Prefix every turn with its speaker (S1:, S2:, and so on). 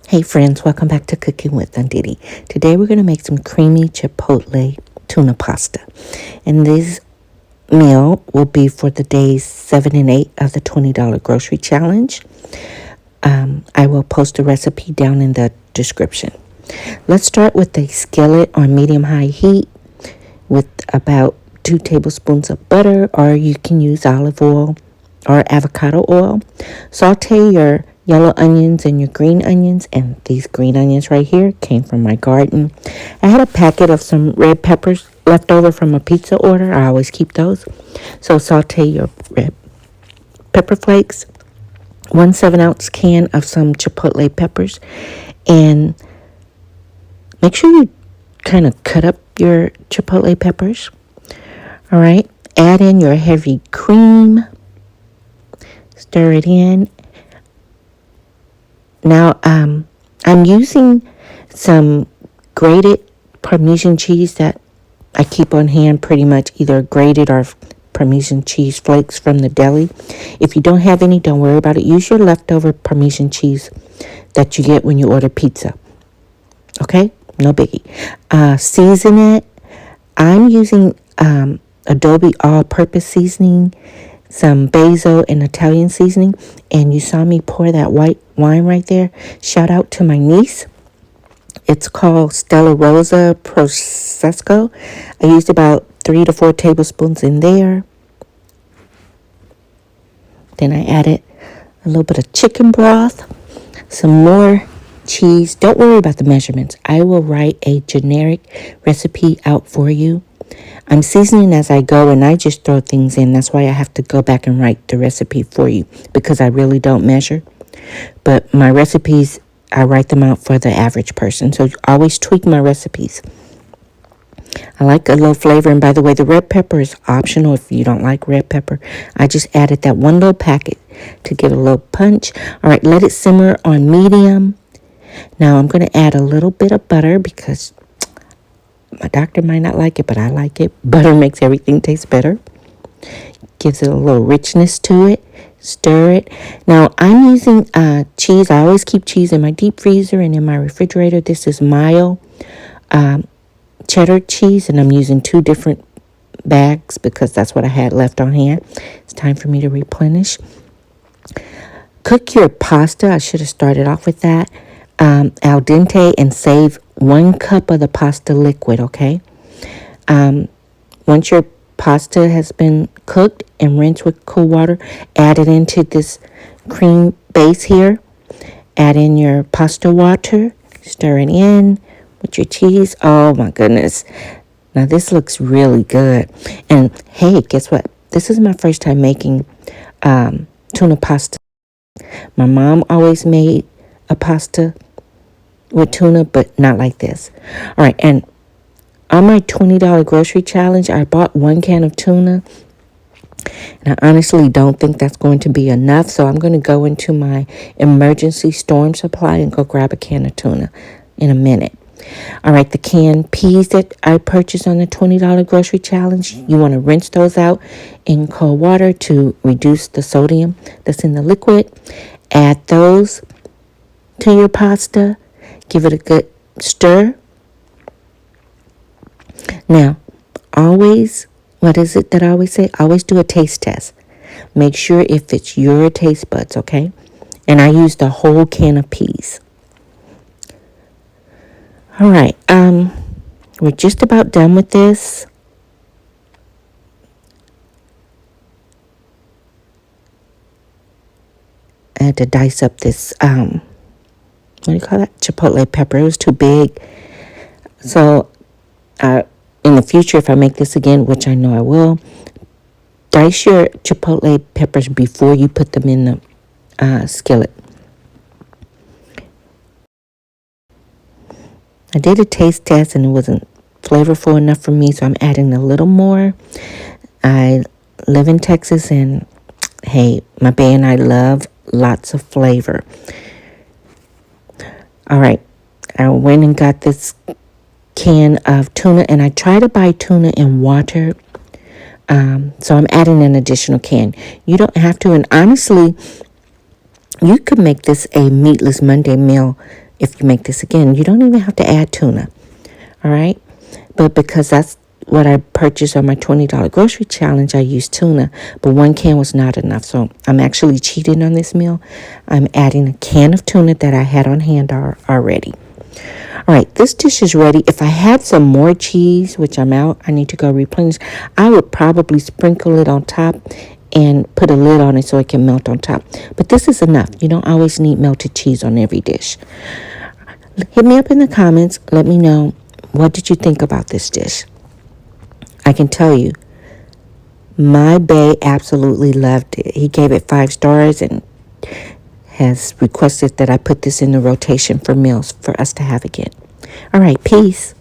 S1: Hey friends, welcome back to Cooking with Undidi. Today we're going to make some creamy Chipotle tuna pasta. And this meal will be for the days 7 and 8 of the $20 grocery challenge. I will post a recipe down in the description. Let's start with a skillet on medium-high heat with about 2 tablespoons of butter, or you can use olive oil or avocado oil. Saute your yellow onions and your green onions, and these green onions right here came from my garden. I had a packet of some red peppers left over from a pizza order. I always keep those. So saute your red pepper flakes, 1 7-ounce can of some chipotle peppers, and make sure you kind of cut up your chipotle peppers. All right, add in your heavy cream, stir it in. Now, I'm using some grated Parmesan cheese that I keep on hand, pretty much either grated or Parmesan cheese flakes from the deli. If you don't have any, don't worry about it. Use your leftover Parmesan cheese that you get when you order pizza. Okay? No biggie. Season it. I'm using Adobe All Purpose Seasoning, some basil and Italian seasoning, and you saw me pour that white wine right there. Shout out to my niece. It's called Stella Rosa Prosecco. I used about 3 to 4 tablespoons in there. Then I added a little bit of chicken broth, some more cheese. Don't worry about the measurements. I will write a generic recipe out for you. I'm seasoning as I go, and I just throw things in. That's why I have to go back and write the recipe for you, because I really don't measure. But my recipes, I write them out for the average person. So always tweak my recipes. I like a little flavor. And by the way, the red pepper is optional if you don't like red pepper. I just added that one little packet to give it a little punch. All right, let it simmer on medium. Now I'm going to add a little bit of butter because my doctor might not like it, but I like it. Butter makes everything taste better. Gives it a little richness to it. Stir it. Now, I'm using cheese. I always keep cheese in my deep freezer and in my refrigerator. This is mild cheddar cheese, and I'm using 2 different bags because that's what I had left on hand. It's time for me to replenish. Cook your pasta. I should have started off with that. Al dente, and save 1 cup of the pasta liquid, okay? Once your pasta has been cooked and rinsed with cool water, add it into this cream base here. Add in your pasta water, stir it in with your cheese. Oh my goodness. Now this looks really good. And hey, guess what? This is my first time making tuna pasta. My mom always made a pasta with tuna, but not like this. All right, and on my $20 grocery challenge, I bought 1 can of tuna, and I honestly don't think that's going to be enough, so I'm going to go into my emergency storm supply and go grab a can of tuna in a minute. All right, the canned peas that I purchased on the $20 grocery challenge, you want to rinse those out in cold water to reduce the sodium that's in the liquid. Add those to your pasta. Give it a good stir. Now, always, what is it that I always say? Always do a taste test. Make sure if it's your taste buds, okay? And I used the whole can of peas. All right, we're just about done with this. I had to dice up this, what do you call that? Chipotle pepper. It was too big. So, in the future, if I make this again, which I know I will, dice your chipotle peppers before you put them in the skillet. I did a taste test and it wasn't flavorful enough for me, so I'm adding a little more. I live in Texas, and hey, my bae and I love lots of flavor. All right, I went and got this can of tuna, and I try to buy tuna in water. So I'm adding an additional can. You don't have to, and honestly, you could make this a meatless Monday meal if you make this again. You don't even have to add tuna. All right. But because that's what I purchased on my $20 grocery challenge, I used tuna, but 1 can was not enough. So I'm actually cheating on this meal. I'm adding a can of tuna that I had on hand already. All right, this dish is ready. If I had some more cheese, which I'm out, I need to go replenish, I would probably sprinkle it on top and put a lid on it so it can melt on top. But this is enough. You don't always need melted cheese on every dish. Hit me up in the comments. Let me know, what did you think about this dish? I can tell you, my bae absolutely loved it. He gave it 5 stars and has requested that I put this in the rotation for meals for us to have again. All right, peace.